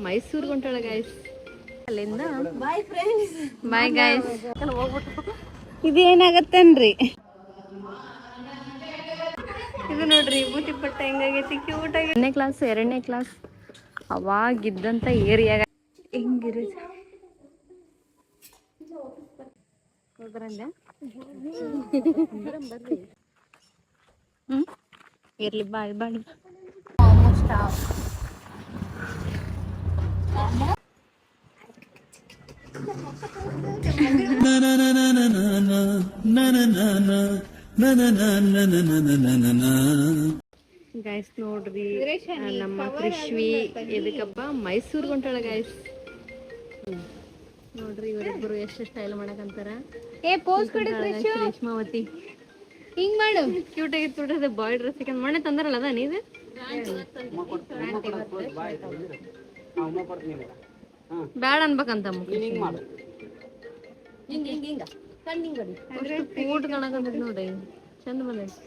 ಮೈಸೂರಿಗೆ ಹೊಂಟಾಳ ಗೈಸ್. ಅಲ್ಲಿಂದ bye guys. ಇದೇನಾಗತ್ತನ್ರಿ ಇದು ನೋಡ್ರಿ ಬೂಟಿ ಪಟ್ಟ ಹೆಂಗಾಗೈತಿ, ಕ್ಯೂಟ್ ಆಗಿ. 1ನೇ ಕ್ಲಾಸ್ 2ನೇ ಕ್ಲಾಸ್ ಅವಾಗಿದ್ದಂತ ಏರಿಯಾಗ ಹೆಂಗಿರುತ್ತೆ ಇರ್ಲಿ ಬಾಯ್ ಬಾಯ್. ಗೈಸ್ ನೋಡ್ರಿ ನಮ್ಮ ಕೃಷ್ವಿ ಎದಕ್ಕಪ್ಪ ಮೈಸೂರಿಗೆ ಹೊಂಟಾಳ ಗೈಸ್. ನೋಡ್ರಿ ಇವರಿಬ್ಬರು ಎಷ್ಟು ಸ್ಟೈಲ್ ಮಾಡಕಂತಾರ. ರೇಷ್ಮಾವತಿ ಹಿಂಗ್ ಮಾಡು, ಕ್ಯೂಟ್ ಆಗಿತ್ತು ನೋಡ್ರಿ. ಬಾಯ್ ಡ್ರೆಸ್ ಮಣ್ಣೆ ತಂದಾರಲ್ಲ ಅದ ನೀವು ಬ್ಯಾಡ ಅನ್ಬೇಕಂತ ಕೂಟ್ ಕಾಣಕಂತ ನೋಡ್ರಿ, ಚಂದ ಬಂದೈತಿ.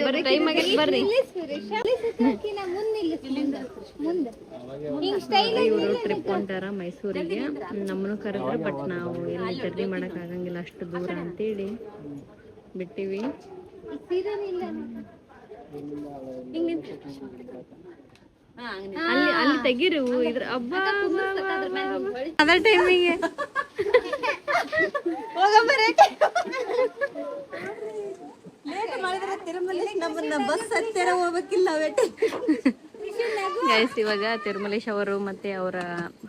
ಬರ್ರಿ ಟೈಮ್ ಆಗೈತಿ ಬರ್ರಿ. ಇವರು ಟ್ರಿಪ್ ಹೊಂಟಾರ ಮೈಸೂರಿಗೆ, ನಮ್ಮನ್ನು ಕರೆದ್ರು. ಬಟ್ ನಾವು ಎಲ್ಲಿ ಜರ್ನಿ ಮಾಡಕ್ ಆಗಂಗಿಲ್ಲ ಅಷ್ಟು ದೂರ ಅಂತೇಳಿ ಬಿಟ್ಟಿವಿ. ಅಲ್ಲಿ ಅಲ್ಲಿ ತೆಗೀರಿ ಇದ್ರ ಹಬ್ಬ ಅದ್ರ ಟೈಮಿಗೆ ಗೈಸ್ ಇವಾಗ ತಿರುಮಲೇಶ್ ಅವರು ಮತ್ತೆ ಅವರ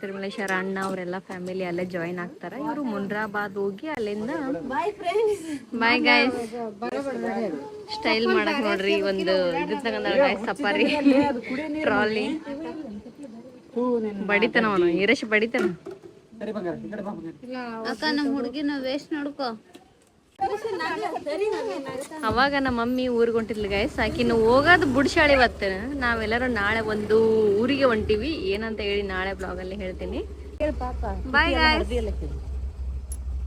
ತಿರುಮಲೇಶ್ವರ ಅಣ್ಣ ಅವರೆಲ್ಲ ಫ್ಯಾಮಿಲಿ ಅಲ್ಲೇ ಜಾಯಿನ್ ಆಗ್ತಾರ. ಇವರು ಮುನ್ರಾಬಾದ್ ಹೋಗಿ ಅಲ್ಲಿಂದ ಬಾಯ್ ಗೈಸ್. ಸ್ಟೈಲ್ ಮಾಡಕ್ ನೋಡ್ರಿ ಒಂದು ಇದು ತಗೊಂಡ ಗೈಸ್, ಸಫಾರಿ ಟ್ರಾಲಿ. ಬಡಿತಾನ ಅವನು ಈರೇಶ್ ಬಡಿತಾನ. ಅಕ್ಕ ನಮ್ಮ ಹುಡುಗಿನ ವೇಸ್ಟ್ ನೋಡ್ಕೋ. ಅವಾಗ ನಮ್ಮ ಮಮ್ಮಿ ಊರಿಗೆ ಹೊಂಟಿದ್ಲು ಗೈಸ್. ಆಕಿನ ಹೋಗೋದು ಬುಡ್ಶಾಳಿ ಇವತ್ತು. ನಾವೆಲ್ಲರೂ ನಾಳೆ ಒಂದು ಊರಿಗೆ ಹೊಂಟಿವಿ, ಏನಂತ ಹೇಳಿ ನಾಳೆ ಬ್ಲಾಗ್ ಅಲ್ಲಿ ಹೇಳ್ತೀನಿ. Bye guys.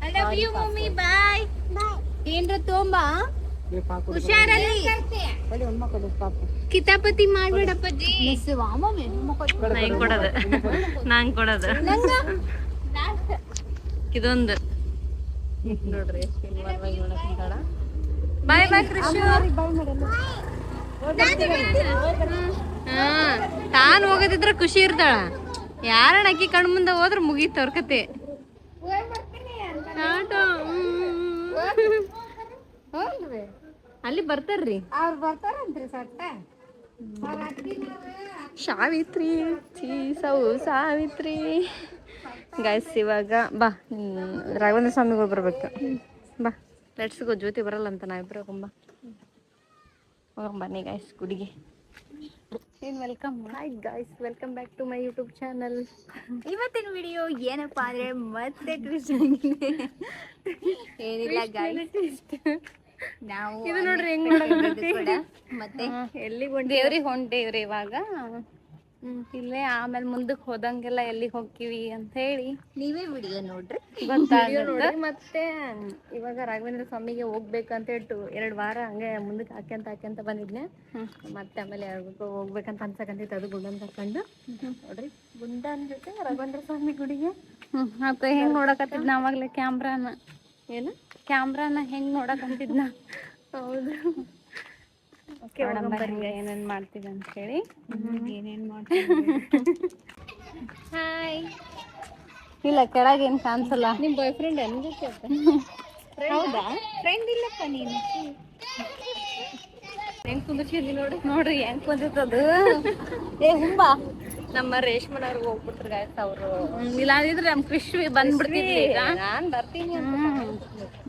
I love you mummy. Bye ಏನ್ರ ತೊಂಬಾ ಹುಷಾರಲ್ಲಿ. ಕಿತಾಪತಿ ಮಾಡ್ಬೇಡಪ್ಪಜ್ಜಿ. ನಂಗೆ ಕೊಡೋದು ಇದೊಂದು ನೋಡ್ರಿ. ಬಾಯ್ ಬಾಯ್ ಕೃಷ್ಣ. ತಾನು ಹೋಗೋದಿದ್ರ ಖುಷಿ ಇರ್ತಾಳ. ಯಾರನ್ನ ಅಕ್ಕಿ ಕಣ್ ಮುಂದೆ ಹೋದ್ರ ಮುಗೀತ ಅವ್ರ ಕತೆ. ಅಲ್ಲಿ ಬರ್ತಾರ್ರಿ ಅವ್ರು ಬರ್ತಾರಂತ್ರಿ ಸಟ್ಟ. ಸಾವಿತ್ರಿ ಸಾವಿತ್ರಿ ಗೈಸ್. ಇವಾಗ ಬಾ ರಾಘವೇಂದ್ರ ಸ್ವಾಮಿಗಳು ಬರ್ಬೇಕು. ಬಾ ಲೆಟ್ಸ್ ಗೋ. ಜ್ಯೋತಿ ಬರಲ್ಲ ಅಂತ ನಾವಿಬ್ರು ಹೋಗಂಬ ಬನ್ನಿ ಗೈಸ್ ಗುಡಿಗೆ. Welcome. Hi guys, welcome back to my YouTube channel. ಇವತ್ತಿನ ವಿಡಿಯೋ ಏನಪ್ಪಾ ಅಂದ್ರೆ ಮತ್ತೆ ಕೃಷ್ಣ ಏನಿಲ್ಲ ಗೈಸ್, ನಾವು ಇದು ನೋಡ್ರಿ ಹೆಂಗ್ ನೋಡಕತ್ತೈತಿ. ಮತ್ತೆ ಎಲ್ಲಿಗೆ ದೇವ್ರಿಗೆ ಹೊಂಟೇವ್ರಿ ಇವಾಗ. ಇಲ್ಲೇ ಆಮೇಲೆ ಮುಂದಕ್ಕೆ ಹೋದಂಗೆಲ್ಲ ಎಲ್ಲಿಗೆ ಹೋಗ್ತೀವಿ ಅಂತ ಹೇಳಿ ನೀವೇ ವಿಡಿಯೋ ನೋಡ್ರಿ ಗೊತ್ತಾಗುತ್ತೆ. ಮತ್ತೆ ಇವಾಗ ರಾಘವೇಂದ್ರ ಸ್ವಾಮಿಗೆ ಹೋಗ್ಬೇಕಂತ ಹೇಳ್ತು 2 ವಾರ ಹಂಗೆ ಮುಂದಕ್ಕೆ ಹಾಕ್ಯಂತ ಬಂದಿದ್ನೆ. ಮತ್ತೆ ಆಮೇಲೆ ಹೋಗ್ಬೇಕಂತ ಅನ್ಸಕಂತಿತ್ತು. ಅದು ಗುಂಡನ್ ತಕೊಂಡು ನೋಡ್ರಿ, ಗುಂಡನ್ ಜೊತೆ ರಾಘವೇಂದ್ರ ಸ್ವಾಮಿ ಗುಡಿಗೆ. ಮತ್ತೆ ಹೆಂಗ್ ನೋಡಕತ್ತಿದ್ನ ಅವಾಗ್ಲೇ ಕ್ಯಾಮ್ರಾನ ಹೆಂಗ್ ನೋಡಕಂತಿದ್ನ. ಹೌದು. ಏನೇನ್ ಮಾಡ್ತೀವಿ ಅಂತ ಹೇಳಿ. ಏನೇನ್ ಮಾಡ್ತೀವಿ. ಹಾಯ್. ಇಲ್ಲ ಕೆಳಗೆ ಏನ್ ಕಾಣಿಸಲ್ಲ. ನಿಮ್ ಬಾಯ್ ಫ್ರೆಂಡ್ ಏನ್ ಹೌದಾ? ಫ್ರೆಂಡ್ ಇಲ್ಲಪ್ಪ ನೀನು. ಹೆಂಗ್ ಕುಂದಿರ್ಸಿದ್ವಿ ನೋಡ್ರಿ ಹೆಂಗ್ ಕುಂದಿರ್ತದು. ಏ ಹುಂಬಾ ನಮ್ಮ ರೇಷ್ಮನವ್ರಿಗೆ ಹೋಗ್ಬಿಟ್ರು ಗಾಯ್ಸ್ ಅವರು. ಇಲ್ಲ ಅಂದಿದ್ರೆ ನಮ್ ಕೃಷ್ವಿ ಬಂದ್ಬಿಡ್ತಿದ್ವಿ. ನಾನ್ ಬರ್ತೀನಿ.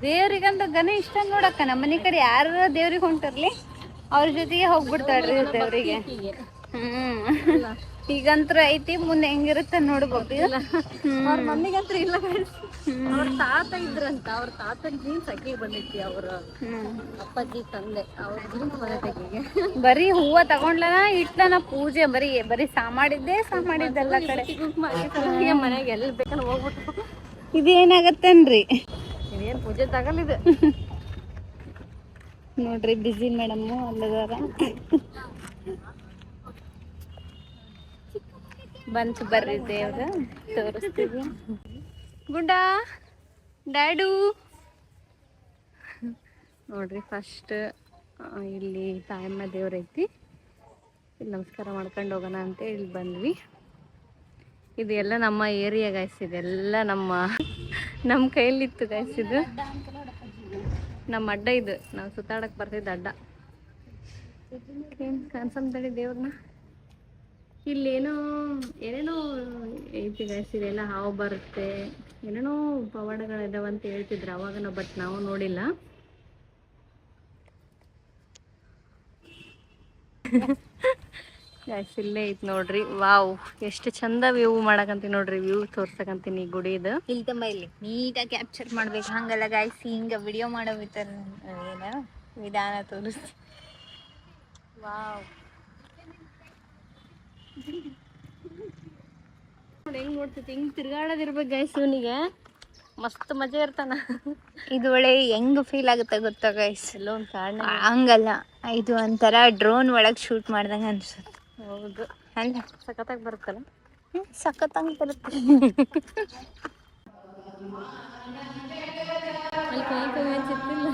ದೇವ್ರಿಗಂತ ಗಣ ಇಷ್ಟ ನೋಡಕ್ಕ. ನಮ್ಮ ಮನೆ ಕಡೆ ಯಾರು ದೇವ್ರಿಗೆ ಹೊಂಟಿರ್ಲಿ ಅವ್ರ ಜೊತೆಗೆ ಹೋಗ್ಬಿಡ್ತಾಳ್ರಿ ದೇವ್ರಿಗೆ. ಈಗಂತ್ರ ಐತಿ, ಮುಂದೆ ಹೆಂಗಿರುತ್ತೆ ನೋಡ್ಬೇಕು. ಅವ್ರ ಮಮ್ಮಿಗಂತ್ರ ಇಲ್ಲ. ಅವ್ರ ತಾತ ಇದ್ರಂತ, ಅವ್ರ ತಾತನ ಜೀನ್ಸ್ ಅಕ್ಕಿಗೆ ಬಂದೈತಿ. ಅವ್ರ ಅಪ್ಪಾಜಿ ತಂದೆ ಅವ್ರ ಜೀನ್ಸ್ ಬಂದೈತಿಗೆ. ಬರೀ ಹೂವ ತಗೊಂಡ್ಲನ ಇಟ್ಲನ ಪೂಜೆ. ಬರೀ ಸಾಮಾಡಿದ್ದೆಲ್ಲ ಕಡೆ ಮನೆಗೆ ಎಲ್ಲಿ ಬೇಕಂದ್ರೆ ಹೋಗ್ಬಿಟ್ಟು. ಇದೇನಾಗತ್ತನ್ರಿ, ಇದೇನ್ ಪೂಜೆ ತಗಲಿದೆ ನೋಡ್ರಿ. ಬಿಸಿ ಮೇಡಮ್ಮು ಅಲ್ಲದಾರ. ಬಂತು ಬರ್ರಿ ದೇವ್ರ ತೋರಿಸ್ತೀವಿ. ಗುಡ್ಡ ಡ್ಯಾಡು ನೋಡ್ರಿ ಫಸ್ಟ್ ಇಲ್ಲಿ ತಾಯಮ್ಮ ದೇವ್ರ ಐತಿ, ಇಲ್ಲಿ ನಮಸ್ಕಾರ ಮಾಡ್ಕೊಂಡು ಹೋಗೋಣ ಅಂತ ಇಲ್ಲಿ ಬಂದ್ವಿ. ಇದೆಲ್ಲ ನಮ್ಮ ಏರಿಯಾ ಗೈಸ್, ಇದೆಲ್ಲ ನಮ್ಮ ಕೈಯಲ್ಲಿತ್ತು ಗೈಸ್. ಇದು ನಮ್ಮ ಅಡ್ಡ, ಇದು ನಾವು ಸುತ್ತಾಡಕ್ಕೆ ಬರ್ತಿದ್ದ ಅಡ್ಡ. ಏನು ಕಾಣಿಸಂತಡಿ ದೇವ್ರನ್ನ. ಇಲ್ಲೇನೋ ಏನೇನೋ ಐತಿ ಗೈಸ್, ಇದೆಲ್ಲ ಹಾವು ಬರುತ್ತೆ, ಏನೇನೋ ಪವಾಡಗಳಿದಾವೆ ಅಂತ ಹೇಳ್ತಿದ್ರು ಅವಾಗ ನಾವು, ಬಟ್ ನಾವು ನೋಡಿಲ್ಲ. ಗೈಸ್ ಇಲ್ಲೇ ಐತಿ ನೋಡ್ರಿ. ವಾವ್, ಎಷ್ಟು ಚಂದ ವ್ಯೂ ಮಾಡಕಂತೀನಿ ನೋಡ್ರಿ, ವ್ಯೂ ತೋರ್ಸಕಂತೀನಿ ಈ ಗುಡಿದು. ಇಲ್ಲಿ ತುಂಬ ಇಲ್ಲಿ ನೀಟಾಗಿ ಕ್ಯಾಪ್ಚರ್ ಮಾಡ್ಬೇಕು, ಹಂಗಲ್ಲ ಗಾಯ್ಸ್, ಹಿಂಗ ವಿಡಿಯೋ ಮಾಡೋ ಏನ ವಿಧಾನ ತೋರಿಸ್ತಿ. ವಾವ್, ನೋಡಿ ಹೆಂಗ್ ನೋಡ್ತೈತಿ, ಹಿಂಗ್ ತಿರ್ಗಾಡೋದಿರ್ಬೇಕು ಗೈಸ್. ಇವನಿಗೆ ಮಸ್ತ್ ಮಜಾ ಇರ್ತಾನ. ಇದು ಒಳ್ಳೆ ಹೆಂಗ್ ಫೀಲ್ ಆಗುತ್ತೆ ಗೊತ್ತಾ ಗೈಸ್? ಎಲ್ಲೋ ಒಂದು ಕಾರಣ ಹಂಗಲ್ಲ, ಇದು ಒಂಥರ ಡ್ರೋನ್ ಒಳಗೆ ಶೂಟ್ ಮಾಡ್ದಂಗ ಅನ್ಸುತ್ತೆ. ಹೌದು, ಅಲ್ಲ ಸಖತ್ತಾಗಿ ಬರುತ್ತಲ್ಲ. ಸಖತ್ತಂಗ್ ಬರುತ್ತೆ. ಅಲ್ಲಿ ಕೈ ಕೈ ಹಚ್ಚಿತ್ತಿಲ್ಲ.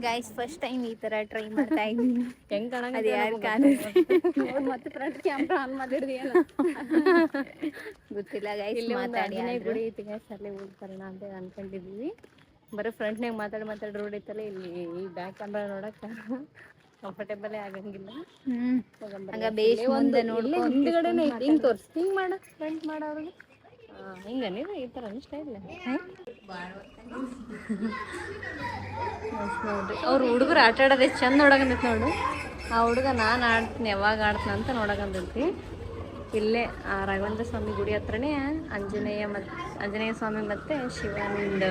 ಗೈಸ್ ಫಸ್ಟ್ ಟೈಮ್ ಈ ತರ ಟ್ರೈ ಮಾಡ್ತಾ ಇದ್ದೀನಿ. ಹೆಂಗ್ ಅದು ಯಾರು ಕಾಣಿಸ್ತಿ ಮತ್ತೆ ಫ್ರಂಟ್ ಕ್ಯಾಮ್ರಾ ಆನ್ ಮಾಡಿದ್ರಿ ಏನು ಗೊತ್ತಿಲ್ಲ ಗೈಸ್. ಇಲ್ಲಿ ಮಾತಾಡಿ ಗುಡಿ ಐತಿ ಗೈಸ್, ಅಲ್ಲೇ ಹೋಗ್ತಾರಣ ಅಂತ ಅನ್ಕೊಂಡಿದೀವಿ. ಬರೀ ಫ್ರಂಟ್ನಾಗ ಮಾತಾಡಿ ರೋಡ್ ಐತಲ್ಲ, ಇಲ್ಲಿ ಈ ಬ್ಯಾಕ್ ಕ್ಯಾಮ್ರಾ ನೋಡಕ್ ಕಂಫರ್ಟೇಬಲೇ ಆಗಂಗಿಲ್ಲ. ಹಂಗ ಬೇಸ್ ಮುಂದೆ ನೋಡ್ಕೊಂಡು ಹಿಂದ್ಗಡೆನೆ ಐತಿ, ಹಿಂಗ್ ತೋರ್ಸಿ, ಹಿಂಗ್ ಮಾಡ ಫ್ರಂಟ್ ಮಾಡೋರಿಗೆ ಹಿಂಗನೇ ಈ ಥರ ಸ್ಟೈಲ್ ನೋಡ್ರಿ. ಅವ್ರು ಹುಡುಗರು ಆಟ ಆಡೋದು ಎಷ್ಟು ಚಂದ ನೋಡಕಂತೈತಿ ನೋಡು. ಆ ಹುಡುಗ ನಾನು ಆಡ್ತೀನಿ ಯಾವಾಗ ಆಡ್ತೀನಿ ಅಂತ ನೋಡಕಂತೈತಿ. ಇಲ್ಲೇ ಆ ರಾಘವೇಂದ್ರ ಸ್ವಾಮಿ ಗುಡಿ ಹತ್ರನೇ ಆಂಜನೇಯ ಸ್ವಾಮಿ ಮತ್ತು ಶಿವನಿಂದ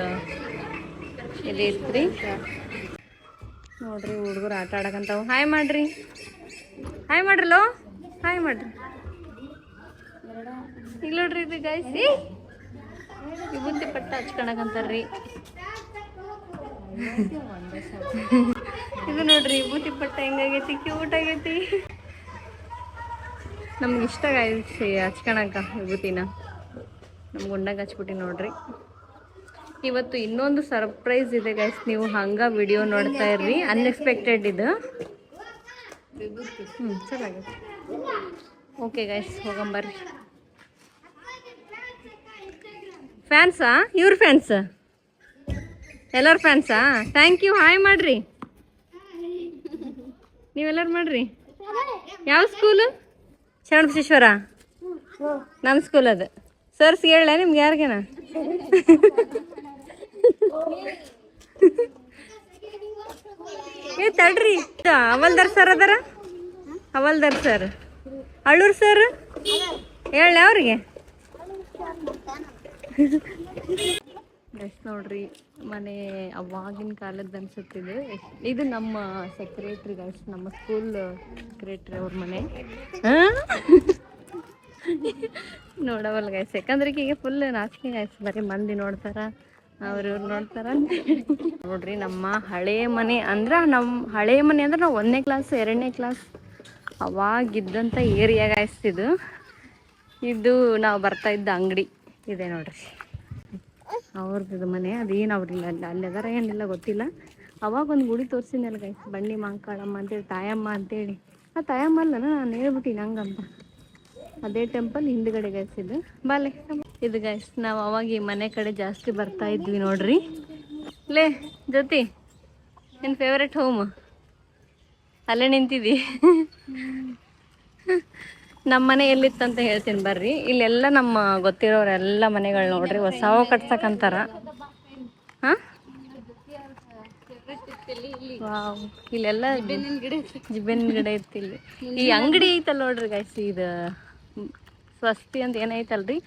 ಇಲ್ಲಿ ಇರ್ತ್ರಿ ನೋಡ್ರಿ. ಹುಡುಗರು ಆಟ ಆಡಕಂತಾವ. ಹಾಯ್ ಮಾಡ್ರಿ, ಹಾಯ್ ಮಾಡ್ರಲ್ಲೋ, ಹಾಯ್ ಮಾಡ್ರಿ. ಇಲ್ಲಿ ನೋಡ್ರಿ ಇದು ಗೈಸ್, ವಿಭೂತಿ ಪಟ್ಟ ಹಚ್ಕೊಳಕಂತಾರ್ರಿ. ಇದು ನೋಡ್ರಿ ವಿಭೂತಿ ಪಟ್ಟ ಹೆಂಗಾಗೈತಿ, ಕ್ಯೂಟ್ ಆಗೈತಿ. ನಮ್ಗೆ ಇಷ್ಟ ಆಗೈತಿ ಹಚ್ಕೊಳಕ ವಿಭೂತಿನ. ನಮ್ಗೆ ಉಂಡಾಗ ಹಚ್ಬಿಟ್ಟು ನೋಡ್ರಿ. ಇವತ್ತು ಇನ್ನೊಂದು ಸರ್ಪ್ರೈಸ್ ಇದೆ ಗೈಸ್, ನೀವು ಹಂಗ ವಿಡಿಯೋ ನೋಡ್ತಾ ಇರ್ರಿ. ಅನ್ಎಕ್ಸ್ಪೆಕ್ಟೆಡ್ ಇದು. ಚೆನ್ನಾಗೈತಿ. ಓಕೆ ಗೈಸ್, ಹೋಗಂಬರ್ರಿ. ಫ್ಯಾನ್ಸಾ? ಇವ್ರ ಫ್ಯಾನ್ಸ? ಎಲ್ಲರ ಫ್ಯಾನ್ಸಾ? Thank you. ಹಾಯ್ ಮಾಡ್ರಿ, ನೀವೆಲ್ಲರೂ ಮಾಡ್ರಿ. ಯಾವ ಸ್ಕೂಲು? ಶರಣಬಸವೇಶ್ವರ. ನಮ್ಮ ಸ್ಕೂಲ್ ಅದು. ಸರ್ಸ್ ಹೇಳ ನಿಮ್ಗೆ ಯಾರಿಗೇನ? ಏ ತಡ್ರಿ, ಹವಲ್ದಾರ್ ಸರ್ ಅದಾರ? ಹವಲ್ದಾರ್ ಸರ್, ಅಳ್ಳೂರು ಸರ್ ಹೇಳ ಅವ್ರಿಗೆ. ನೋಡ್ರಿ ಮನೆ ಅವಾಗಿನ ಕಾಲದ್ದು ಅನ್ಸುತ್ತಿದೆ. ಇದು ನಮ್ಮ ಸೆಕ್ರೆಟ್ರಿ ಗೈಸ್, ನಮ್ಮ ಸ್ಕೂಲ್ ಸೆಕ್ರೆಟ್ರಿ ಅವ್ರ ಮನೆ. ನೋಡವಲ್ಲ ಗೈಸ್, ಯಾಕಂದ್ರೆ ಈಗ ಫುಲ್ ನಾಚಿಕೆ ಗೈಸ್, ಬರೀ ಮಂದಿ ನೋಡ್ತಾರ, ಅವ್ರು ನೋಡ್ತಾರ ಅಂತ. ನೋಡ್ರಿ ನಮ್ಮ ಹಳೆ ಮನೆ ಅಂದ್ರೆ, ನಾವು 1ನೇ ಕ್ಲಾಸ್ 2ನೇ ಕ್ಲಾಸ್ ಅವಾಗಿದ್ದಂಥ ಏರಿಯಾ ಗೈಸ್ ಇದು. ಇದು ನಾವು ಬರ್ತಾ ಇದ್ದ ಅಂಗಡಿ ಇದೆ ನೋಡ್ರಿ, ಅವ್ರದ್ದು ಮನೆ. ಅದೇನು ಅವ್ರಿಲ್ಲ, ಅಲ್ಲಿ ಅದರ ಏನಿಲ್ಲ ಗೊತ್ತಿಲ್ಲ. ಅವಾಗ ಒಂದು ಗುಡಿ ತೋರಿಸಿದ್ನಲ್ಲ ಗೈಸ್, ಬಂಡಿ ಮಾಂಕಾಳಮ್ಮ ಅಂತೇಳಿ, ತಾಯಮ್ಮ ಅಂತೇಳಿ. ಆ ತಾಯಮ್ಮ ಅಲ್ಲ, ನಾನು ಹೇಳ್ಬಿಟ್ಟಿನಿ ಹಂಗಂತ. ಅದೇ ಟೆಂಪಲ್ ಹಿಂದ್ಗಡೆ ಗೈಸ್ ಇದು. ಬಾಲೆ ಇದು ಗೈಸ್, ನಾವು ಅವಾಗ ಈ ಮನೆ ಕಡೆ ಜಾಸ್ತಿ ಬರ್ತಾ ಇದ್ವಿ ನೋಡ್ರಿ. ಲೇ ಜ್ಯೋತಿ, ನಿನ್ನ ಫೇವ್ರೆಟ್ ಹೋಮ್ ಅಲ್ಲೇ ನಿಂತಿದ್ದಿ. ನಮ್ಮ ಮನೆ ಎಲ್ಲಿತ್ತಂತ ಹೇಳ್ತೀನಿ ಬರ್ರಿ. ಇಲ್ಲೆಲ್ಲ ನಮ್ಮ ಗೊತ್ತಿರೋರೆಲ್ಲ ಮನೆಗಳು ನೋಡ್ರಿ ಹೊಸವ ಕಟ್ಸಕಂತಾರ. ಹಾಂ ವಾವ್, ಇಲ್ಲೆಲ್ಲ ಜಿಬ್ಬೆನ್ ಗಿಡ ಇತ್ತು ಇಲ್ಲಿ. ಈ ಅಂಗಡಿ ಐತಲ್ಲ ನೋಡ್ರಿ ಗೈಸ್, ಇದು ಸ್ವಸ್ತಿ ಅಂತ ಏನೈತಲ್ರಿ,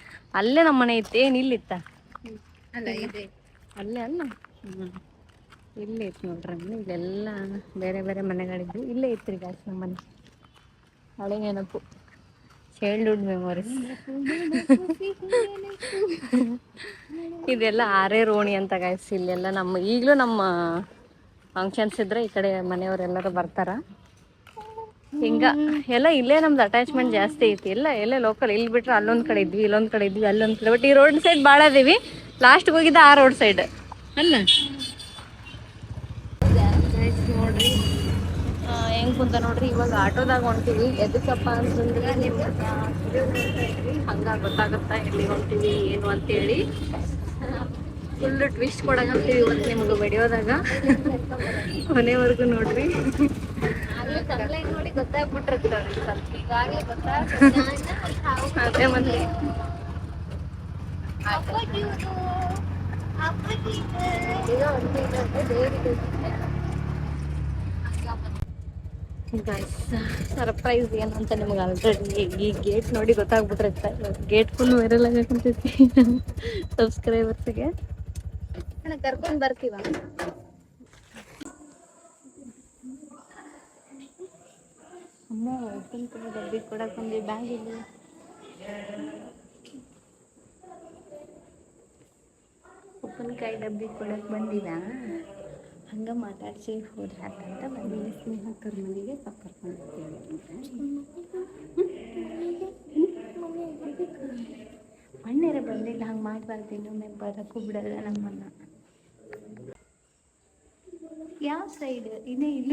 ಅಲ್ಲೇ ನಮ್ಮ ಮನೆ ಐತಿ. ಏನು ಇಲ್ಲಿತ್ತ ಅಲ್ಲೇ ಅಲ್ಲ, ಇಲ್ಲೇ ಐತಿ ನೋಡ್ರಿ. ಇಲ್ಲೆಲ್ಲ ಬೇರೆ ಬೇರೆ ಮನೆಗಳಿದ್ವಿ. ಇಲ್ಲೇ ಐತ್ರಿ ಗೈಸ್ ನಮ್ಮ ಮನೆ. ಹಳೆ ನೆನಪು, ಚೈಲ್ಡ್ಹುಡ್ ಮೆಮೊರೀಸ್. ಇದೆಲ್ಲ ಆರೇ ರೋಣಿ ಅಂತ ಗೈಸ್. ಇಲ್ಲೆಲ್ಲ ನಮ್ಮ ಈಗಲೂ ನಮ್ಮ ಫಂಕ್ಷನ್ಸ್ ಇದ್ರೆ ಈ ಕಡೆ ಮನೆಯವರೆಲ್ಲರೂ ಬರ್ತಾರ. ಹಿಂಗ ಎಲ್ಲ ಇಲ್ಲೇ ನಮ್ದು ಅಟ್ಯಾಚ್ಮೆಂಟ್ ಜಾಸ್ತಿ ಐತಿ. ಎಲ್ಲ ಲೋಕಲ್. ಇಲ್ಲಿ ಬಿಟ್ರೆ ಅಲ್ಲೊಂದ್ ಕಡೆ ಇದ್ವಿ, ಇಲ್ಲೊಂದ್ ಕಡೆ ಇದ್ವಿ, ಅಲ್ಲೊಂದ್ ಕಡೆ. ಬಟ್ ಈ ರೋಡ್ ಸೈಡ್ ಭಾಳ ಅದೀವಿ. ಲಾಸ್ಟ್ಗೆ ಹೋಗಿದ್ದ ಆ ರೋಡ್ ಸೈಡ್ ಅಲ್ಲ ನೋಡ್ರಿ. ಹೆಂಗ್ ಕುಂತ ನೋಡ್ರಿ. ಇವಾಗ ಆಟೋದಾಗ ಹೊಂಟಿವಿ. ಎದಕ್ಕಪ್ಪ ಅಂತಂದ್ರೆ ಹಂಗ ಗೊತ್ತಾಗುತ್ತಾ ಎಲ್ಲಿ ಹೊಂಟಿವಿ ಏನು ಅಂತೇಳಿ. ಫುಲ್ ಟ್ವಿಸ್ಟ್ ಕೊಡಕಂತೀವಿ ಇವತ್ತು ನಿಮ್ಗೆ ವಿಡಿಯೋದಾಗ. ಮನೆವರೆಗೂ ನೋಡ್ರಿ. ನೋಡಿ ಗೊತ್ತಾಗ್ಬಿಟ್ಟಿರ್ತಾರೆ ಅದೇ ಮತ್ತೆ. ಸರ್ಪ್ರೈಸ್ ಏನಂತ ನಿಮ್ಗೆ ಆಲ್ರೆಡಿ ಈ ಗೇಟ್ ನೋಡಿ ಗೊತ್ತಾಗ್ಬಿಟ್ಟಿರುತ್ತೆ. ಗೇಟ್ ಫುಲ್ ವೈರಲ್ ಆಗಕಂತೈತಿ ಸಬ್ಸ್ಕ್ರೈಬರ್ಸ್ಗೆ. ಕರ್ಕೊಂಡು ಬರ್ತೀವ. ಅಮ್ಮ ಉಪ್ಪಿನಕಾಯಿ ಡಬ್ಬಿ ಕೊಡಕ್ಕೆ ಬಂದ್ವಿ. ಬ್ಯಾಗ್ ಇಲ್ಲಿ ಉಪ್ಪಿನಕಾಯಿ ಡಬ್ಬಿ ಕೊಡಕ್ಕೆ ಬಂದಿಲ್ಲ. ಹಂಗೆ ಮಾತಾಡ್ಸಿ ಹೋದ್ರೆ ಅಂತ ಬಂದಿಲ್ಲ. ಸ್ನೇಹಿತರ ಮನೆಗೆ ಕರ್ಕೊಂಡು ಮಣ್ಣೇರ ಬಂದಿಲ್ಲ. ಹಂಗೆ ಮಾಡಬಾರ್ದು. ಇನ್ನೊಮ್ಮೆ ಬರೋಕ್ಕೂ ಬಿಡಲ್ಲ ನಮ್ಮನ್ನ. ಯಾವ ಸೈಡ್ ಇನ್ನೇ ಇಲ್ಲ.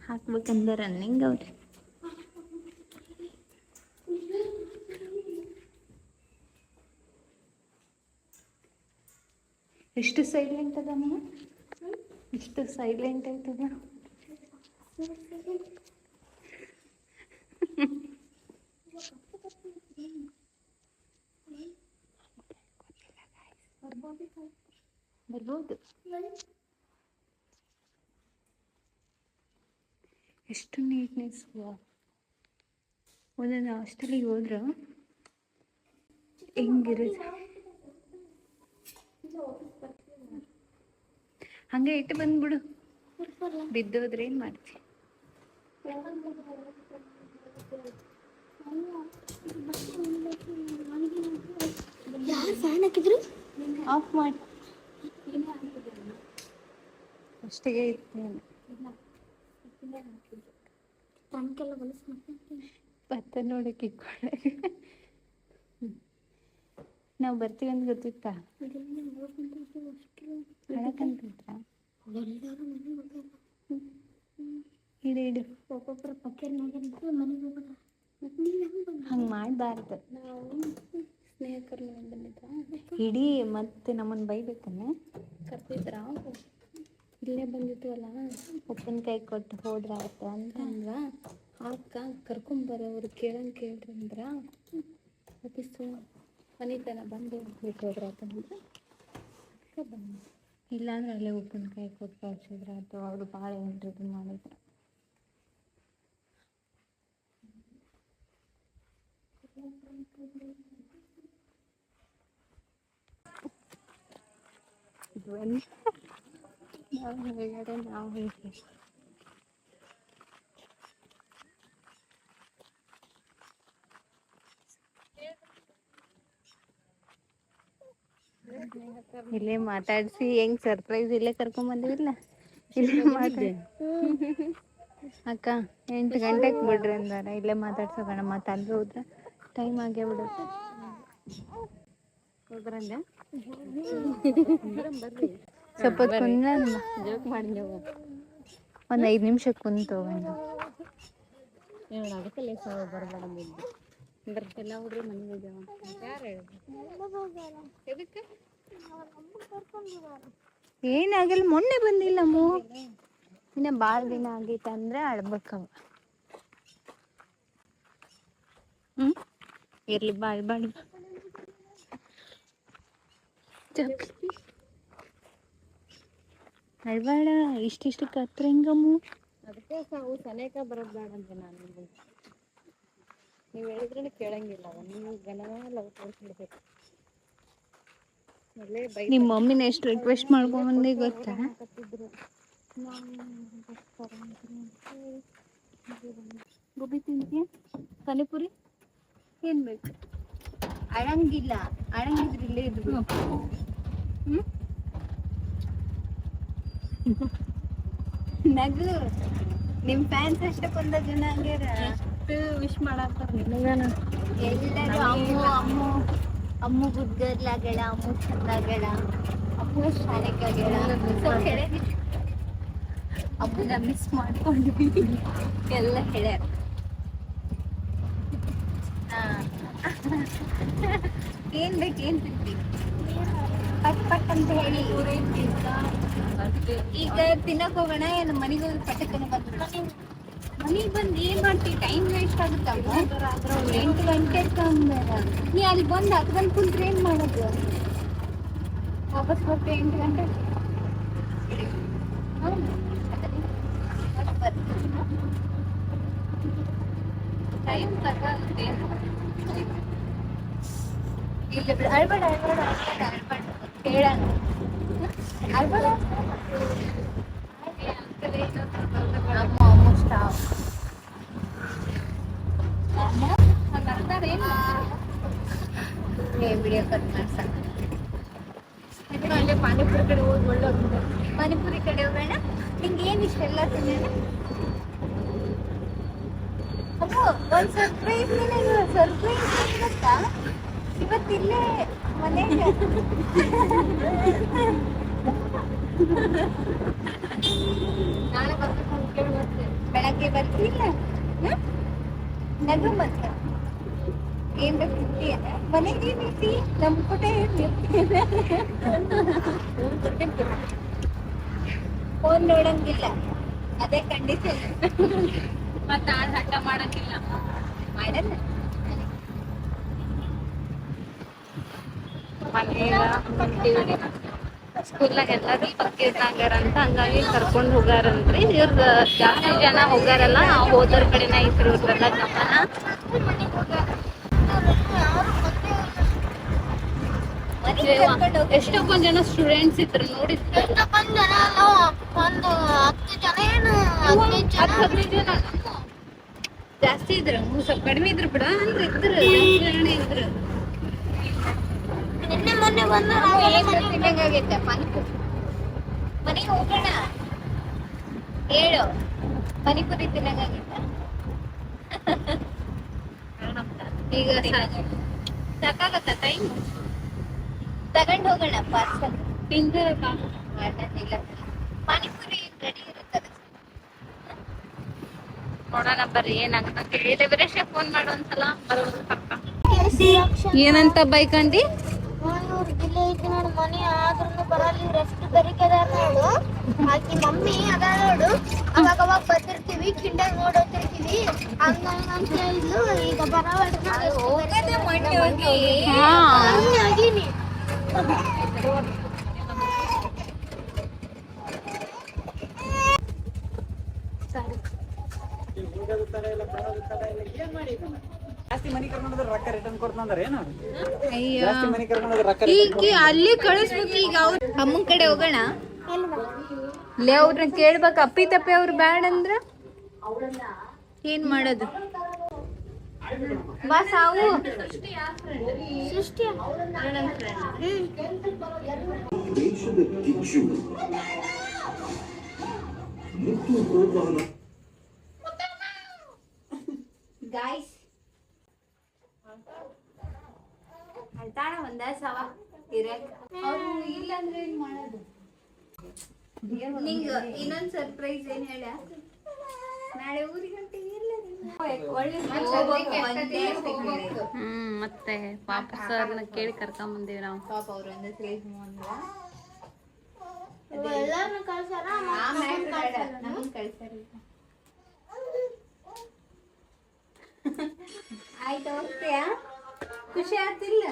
ಹಾಕ್ಬೇಕಂದ ರನ್ನಿಂಗ್ ಅವ್ರಿ. ಎಷ್ಟು ಸೈಲೆಂಟ್ ಅದ ನಮ್ಮ, ಎಷ್ಟು ಸೈಲೆಂಟ್ ಆಯ್ತದ. ಬರ್ಬೋದು. ಎಷ್ಟು ನೀಟ್ನೆಸ್. ಒಂದೊಂದು ಹಾಸ್ಟೆಲಿಗೆ ಹೋದ್ರೆ ಹೆಂಗಿರುತ್ತೆ. ಹಂಗೆ ಇಟ್ಟು ಬಂದ್ಬಿಡು. ಬಿದ್ದೋದ್ರೆ ಏನು ಮಾಡ್ತಿ. ಯಾರು ಫ್ಯಾನ್ ಹಾಕಿದ್ರು? ಆಫ್ ಮಾಡಿ. ಅಷ್ಟಿಗೆ ಇತ್ತು. ಫ್ಯಾನ್ಗೆಲ್ಲ ಹೊಲಸು ಭತ್ತ ನೋಡಕ್ಕೆ ಇಕ್ಕೊಳ್ಳಿ. ನಾವು ಬರ್ತೀವಿ ಅಂತ ಗೊತ್ತಿತ್ತಾ? ಹೇಳಕ್ಕಂತಿದ್ರ ಇಡು ಇಡು. ಒಬ್ಬೊಬ್ಬರ ಪಕ್ಕದ ಮನೆಗೆ ಹೋಗೋಣ. ಹಂಗೆ ಮಾಡಬಾರ್ದು. ನಾವು ಸ್ನೇಹಿತರ ಮನೆಗೆ ಬಂದಿದ್ದ ಇಡೀ ಮತ್ತೆ ನಮ್ಮನ್ನು ಬೈಬೇಕನ್ನ ಕರ್ತಿದ್ರ. ಇಲ್ಲೇ ಬಂದಿತ್ತು ಅಲ್ಲ, ಉಪ್ಪಿನಕಾಯಿ ಕೊಟ್ಟು ಹೋದ್ರಾಯ್ತು ಅಂತಂದ್ರ. ಅಕ್ಕ ಕರ್ಕೊಂಬರೋರು ಕೇಳ್ರಿ ಅಂದ್ರ ಆಫೀಸು ಮನೆ ತನ ಬಂದು ಬಿಟ್ಟು ಹೋದ್ರಾಯ್ತಂದ್ರೆ ಬಂದು. ಇಲ್ಲಾಂದ್ರೆ ಅಲ್ಲೇ ಉಪ್ಪಿನಕಾಯಿ ಕೊಟ್ಟು ಕಳ್ಸಿದ್ರ ಅಥವಾ ಅವರು ಭಾಳ ಏನ್ರಿ ಇದು ಮಾಡಿದ್ರು. ನಾವು ಹೇಳ್ತೀವಿ. ಇಲ್ಲೇ ಮಾತಾಡ್ಸಿ ಹೆಂಗ್ ಸರ್ಪ್ರೈಸ್ ಇಲ್ಲೇ ಕರ್ಕೊಂಬಂದಿವಿಲ್ಲ. ಇಲ್ಲೇ ಮಾತಾಡಿ ಅಕ್ಕ 8 ಗಂಟೆಗೆ ಬಿಡ್ರಿ ಅಂದಾರ. ಇಲ್ಲೇ ಮಾತಾಡ್ಸೋಣ. ಮತ್ತೆ ಅಲ್ಲಿ ಹೋದ್ರೆ ಟೈಮ್ ಆಗೇ ಬಿಡುತ್ತೆ. ಹೋದ್ರಂದ ಸ್ವಲ್ಪ ಕುಂದ್ರ ಜೋಕ್ ಮಾಡಿ ನೀವು ಒಂದು 5 ನಿಮಿಷ ಕುಂತು ಹೋಗೋಣ. ಅದಕ್ಕೆ ಲೇಸ ಬರಬೇಡ ಬರ್ತೆಲ್ಲ ಹುಡ್ರಿ ಮನೆಗೆ ಹೋಗ್ಯಾವ. ಯಾರು ಹೇಳಿದ್ರು? ಎದಕ್ಕೆ ಏನಾಗಲ್ಲ, ಮೊನ್ನೆ ಬಂದಿಲ್ಲ ಅಮ್ಮು. ಇನ್ನ ಭಾಳ ದಿನ ಆಗೈತೆ ಅಂದ್ರೆ ಅಳ್ಬೇಕವ. ಇರ್ಲಿ ಬಾಳ್ ಬಾಳ್ ಅಳ್ಬೇಡ, ಇಷ್ಟಿಷ್ಟಕ್ಕೆ ಹತ್ರ ಹೆಂಗಮ್ಮು. ಅದಕ್ಕೆ ಅವು ಸನೇಕ ಬರೋದು ಬೇಡ ಅಂತ ನಾನು. ನೀವು ಹೇಳಿದ್ರೆ ಕೇಳಂಗಿಲ್ಲ, ನೀವು ಗನ ಲವ್ ತೋರಿಸ್ಬಿಡ್ಬೇಕು. ನಿಮ್ಮ ಮಮ್ಮಿನ ಎಷ್ಟು ರಿಕ್ವೆಸ್ಟ್ ಮಾಡ್ಕೊಂಬಂದೆ ಗೊತ್ತಾ? ಗೋಬಿ ತಿಂತೀಯ? ಪಾನಿಪುರಿ ಏನ್ ಬೇಕು? ಅಳಂಗಿಲ್ಲ, ಅಳಂಗಿದ್ರೆ ಇಲ್ಲೇ ಇದ್ರು. ನಗು, ನಿಮ್ ಫ್ಯಾನ್ಸ್ ಎಷ್ಟಕ್ಕೊಂದ ಜನ ಆಗ್ಯಾರ. ವಿಶ್ ಮಾಡಾಕ್ತಾರ ನಿನಗನ. ಎಲ್ಲರೂ ಅಮ್ಮು ಅಮ್ಮು ಅಮ್ಮು ಗುಡ್ಗರ್ಲಾಗಳ, ಅಮ್ಮು ಚಂದಾಗಳ, ಅಮ್ಮು ಶಾಲೆಗಾಗಳ. ಅಮ್ಮನ ಮಿಸ್ ಮಾಡ್ಕೊಂಡ್ವಿ ಎಲ್ಲ ಹೇಳ್ಯಾರ. ಏನ್ ಬೇಕು, ಏನ್ ತಿಂತಿ? ಪಟ್ ಪಟ್ ಅಂತ ಹೇಳಿ. ಈಗ ತಿನ್ನಕ್ ಹೋಗೋಣ, ಏನು ಮನೆಗೆ ಹೋಗಿ ಪಟಕ್ಕನೆ ಬಂದ್ಬಿಡ. ಮನೆಗೆ ಬಂದು ಏನ್ ಮಾಡ್ತೀವಿ? Time waste ಆಗುತ್ತಮ್ಮ. 8 ಗಂಟೆ ನೀ ಅಲ್ಲಿ ಬಂದು 10 ಗಂಟೆ ಕುಂತ್ರೆ ಏನ್ ಮಾಡೋದು? ವಾಪಸ್ ಬರ್ತೀವಿ 8 ಗಂಟೆ. ಟೈಮ್ ತಗೊಳುತ್ತೆ. ಇಲ್ಲ ಬಿಡು, ಅಳ್ಬೇಡ ಅಳ್ಬೇಡ ಅಳ್ಬೇಡ ಅಳ್ಬೇಡ, ಹೇಳಣ ಅಳ್ಬೇಡ. ಅಮ್ಮ ಅಮ್ಮ ಸ್ಟಾಪ್. ವಿಡಿಯೋ ಕಟ್ ಮಾಡ್ಸ. ಪಾನಿಪುರಿ ಕಡೆ ಹೋಗಿ ಒಳ್ಳೆ ಪಾನಿಪುರಿ ಕಡೆ ಹೋಗೋಣ. ನಿಂಗೆ ಏನ್ ಇಷ್ಟ ಎಲ್ಲ ತಿನ್ನೋಣ. ಅಮ್ಮ ಒಂದ್ ಸರ್ಪ್ರೈಸ್ ನಿನಗೆ. ಸರ್ಪ್ರೈಸ್ ಗೊತ್ತಾ? ಇವತ್ತಿಲ್ಲೇ ಮನೆಗೆ ನಾಳೆ ಬೆಳಗ್ಗೆ ಬರ್ತಿಲ್ಲ. ನಗು ಮತ್ತೆ ಏನ್ ಬರ್ತಿದ್ದೀಯ? ಮನೆಗೆ ನಿಂತಿ ನಮ್ ಕೊಟ್ಟೆ ಫೋನ್ ನೋಡಂಗಿಲ್ಲ, ಅದೇ ಕಂಡೀಷನ್. ಮತ್ತೆ ಆಳ್ ಹಠ ಮಾಡಂಗಿಲ್ಲ. ಮಾಡಲ್ಲ. ಸ್ಕೂಲ್ನಾಗ ಎಲ್ಲರೂ ಪಕ್ಕೀರ್ನಾಗ್ಯಾರ ಅಂತ ಹಂಗಾಗಿ ಕರ್ಕೊಂಡು ಹೋಗಾರಂದ್ರಿ. ಇವ್ರ ಜಾಸ್ತಿ ಜನ ಹೋಗಾರಲ್ಲ, ಹೋದರ ಕಡೆನ ಐತ್ರಿ ಇವ್ರಲ್ಲ ಗಮನ. ಎಷ್ಟೊಂದ್ ಜನ ಸ್ಟೂಡೆಂಟ್ಸ್ ಇದ್ರು ನೋಡಿದ್ರು. 10-15 ಜನ ಜಾಸ್ತಿ ಇದ್ರು, ಸ್ವಲ್ಪ ಕಡಿಮೆ ಇದ್ರು ಬಿಡ. ಅಂದ್ರೆ ಇದ್ರು, ಜಾಸ್ತಿ ಜನ ಇದ್ರು. ನಿನ್ನೆ ಮೊನ್ನೆ ಬಂದ ತಿನ್ನಂಗಾಗೈತೆ ಪಾನಿಪುರಿ. ಮನೆಗೆ ಹೋಗೋಣ, ಹೇಳು. ಪಾನಿಪುರಿ ತಿನ್ನಂಗಾಗೈತ? ಈಗ ಸಾಕಾಗತ್ತ ಟೈಮ್? ತಗೊಂಡ್ ಹೋಗೋಣ ಪಾರ್ಸಲ್. ತಿಂದ್ರೆ ಇಲ್ಲ, ಪಾನಿಪುರಿ ರೆಡಿ ಇರುತ್ತದೆ. ನೋಡೋಣ ಬರ್ರಿ ಏನಾಗುತ್ತೆ. ಡೆಲಿವರಿ ಫೋನ್ ಮಾಡು ಒಂದ್ಸಲ ಬರೋದು ಪಕ್ಕ. ಏನಂತ ಬೈಕಂಡಿ? ನೋಡು ಮನಿ ಆದ್ರೂ ಬರಲ್ಲ, ಇವ್ರೆಷ್ಟು ಬೆರಿಕೆದಾರ ನೋಡು. ಆಕಿ ಮಮ್ಮಿ ಅದ ನೋಡು, ಅವಾಗ ಅವಾಗ ಬರ್ತಿರ್ತೀವಿ, ಕಿಂಡಾಗ ನೋಡೋತಿರ್ತೀವಿ. ಹಂಗಂತ ಹೇಳಿದ್ಲು. ಈಗ ಬರವಡ್ತೀನಿ. ಜಾಸ್ತಿ ಮನಿ ಕರ್ಕೊಂಡ್ರೆ ರೊಕ್ಕ ರಿಟರ್ನ್ ಕೊಡ್ತಂದ್ರೆ ಏನು? ಅಯ್ಯೋ, ಜಾಸ್ತಿ ಮನಿ ಕರ್ಕೊಂಡ್ರೆ ರೊಕ್ಕ ಈಗ ಅಲ್ಲಿ ಕಳಿಸ್ಬೇಕು. ಈಗ ಅವ್ರ ಅಮ್ಮನ ಕಡೆ ಹೋಗೋಣ. ಲೇ ಅವ್ರನ್ನ ಕೇಳ್ಬೇಕು. ಅಪ್ಪಿ ತಪ್ಪಿ ಅವ್ರು ಬ್ಯಾಡ ಅಂದ್ರ ಏನ್ ಮಾಡೋದು? ಬಾ ಸಾವು. ದೇಶದ ಕಿಚ್ಚು ಮುತ್ತು ಗೋಪಾಲ ಗಾಯ್ಸ್, ಅಂತಾಣ ಒಂದ ಸವ ಇರಕ್ ಅವ್ರು ಇಲ್ಲ ಅಂದ್ರೆ ಏನ್ ಮಾಡೋದು? ನಿಂಗ ಇನ್ನೊಂದ್ ಸರ್ಪ್ರೈಸ್ ಏನ್ ಹೇಳ. ನಾಳೆ ಊರಿಗೆ ಹೊಂಟಿವಿ. ಮತ್ತೆ ವಾಪಸ್ ಅದನ್ನ ಕೇಳಿ ಕರ್ಕೊಂಡ್ ಬಂದೀವಿ ನಾವು. ಪಾಪ ಅವ್ರು ಒಂದೇ ಸೇಸ್ ನಮ್ಮನ್ ಕಳ್ಸ್ಯಾರ ಆಯ್ತು ಹೋಗ್ತೀಯಾ ಖುಷಿ ಆತಿಲ್ಲ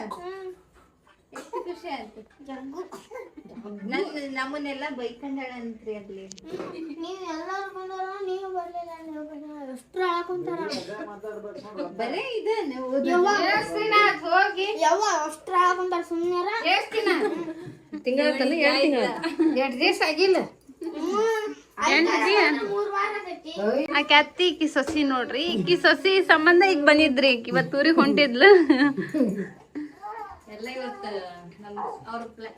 ಎಷ್ಟು ಖುಷಿ ಆಯ್ತು ನಮ್ಮನ್ನೆಲ್ಲ ಬೈಕೊಂಡಾಳ ಅಂತ್ರಿ ಅಲ್ಲಿ ಬರೇ ಇದ ಹೋಗಿ ತಿಂಗಳ 2 ದಿವಸ ಆಗಿಲ್ಲ ಆಕೆ ಅತ್ತಿ ಈಕಿ ಸೊಸಿ ನೋಡ್ರಿ ಈಕಿ ಸೊಸಿ ಸಂಬಂಧ ಈಗ ಬಂದಿದ್ರಿ ಈಕಿ ಇವತ್ತು ಊರಿಗೆ ಹೊಂಟಿದ್ಲು ಎಲ್ಲ ಇವತ್ತು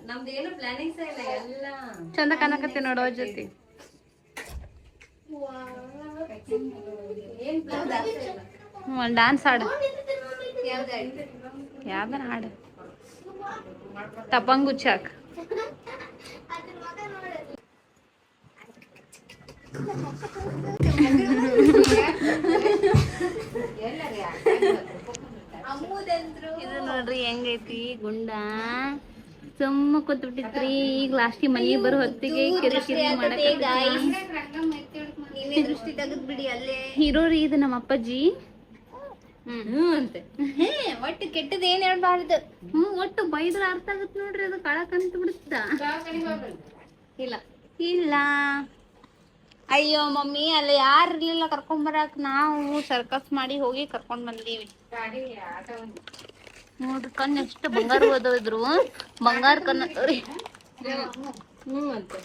ನಮ್ದು ಏನು ಪ್ಲಾನಿಂಗ್ಸ್ ಇಲ್ಲ ಎಲ್ಲ ಚಂದ ಕಾಣಕತ್ತಿ ನೋಡೋ ಜೊತೆ ಡಾನ್ಸ್ ಹಾಡು ಯಾವ್ದನ ಹಾಡು ತಪಂಗು ಚಾಕ್ ಇದು ನೋಡ್ರಿ ಹೆಂಗೈತಿ ಗುಂಡ ಸುಮ್ಮ ಕೂತ್ಬಿಟ್ಟಿತ್ರಿ ಈಗ ಲಾಸ್ಟಿಗೆ ಮನೆಗೆ ಬರೋ ಹೊತ್ತಿಗೆ ಕಿರಿಕಿರಿ ನೀವೇ ದೃಷ್ಟಿ ತೆಗೆದ್ ಬಿಡಿ ಅಲ್ಲೇ ಹೀರೋ ರೀ ಇದು ನಮ್ಮ ಅಪ್ಪಾಜಿ ಅಂತೆ ಒಟ್ಟು ಕೆಟ್ಟದ ಏನ್ ಹೇಳ್ಬಾರ್ದು ಒಟ್ಟು ಬೈದ್ರ ಅರ್ಥ ಆಗತ್ ನೋಡ್ರಿ ಅದು ಕಳಕಂತ ಬಿಡುತ್ತ ಇಲ್ಲ ಇಲ್ಲ ಅಯ್ಯೋ ಮಮ್ಮಿ ಅಲ್ಲಿ ಯಾರು ಇರ್ಲಿಲ್ಲ ಕರ್ಕೊಂಡ್ ಬರಾಕ್ ನಾವು ಸರ್ಕಸ್ ಮಾಡಿ ಹೋಗಿ ಕರ್ಕೊಂಡ್ ಬಂದೀವಿ ನೋಡ್ರಿ ಕಣ್ಣು ಎಷ್ಟು ಬಂಗಾರ ಓದೋದ್ರು ಬಂಗಾರ ಕಣ್ಣು ಅಂತೆ